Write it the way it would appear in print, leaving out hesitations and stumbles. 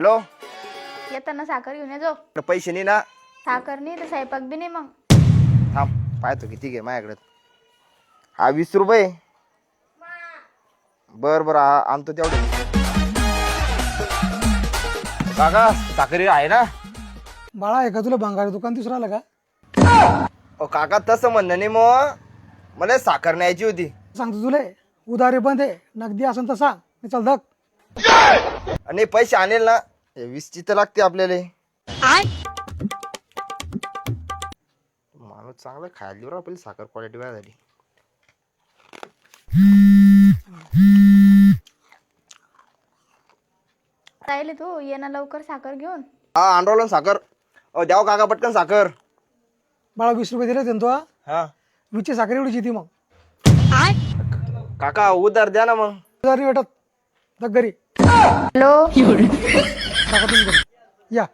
Hello, येताना साखर घेऊन ये जो. पैसे नाही ना. साखर नाही तर स्वयंपाक बी नाही मग. थांब पाहतो किती घे माझ्याकडे. हा 20 रुपये. बर बर आणतो तेवढे. काका साखर आहे ना. बाळा आहे का तुला भंगार दुकान दिसून राहिलं का? ओ काका तसं म्हणणं नाही, मग मला साखर न्यायची होती. सांगतो तुले उधारी बंद आहे, नगदी असेल तर सांग मी चल धक. आणि पैसे आणेल ना. 20ची तर लागते आपल्याला. माणूस चांगला खायला देऊ आपली साखर क्वालिटी काय झाली. राहिले तू ये ना लवकर साखर घेऊन. हा आंदोलन साखर. द्याव काका पटकन साखर. बाळा 20 रुपये दिले तो हा वीसची साखर एवढी येते मग. काका उधार द्या ना मग. उधारी भेटत धक घरी हॅलो टाका तुम्ही घरी. या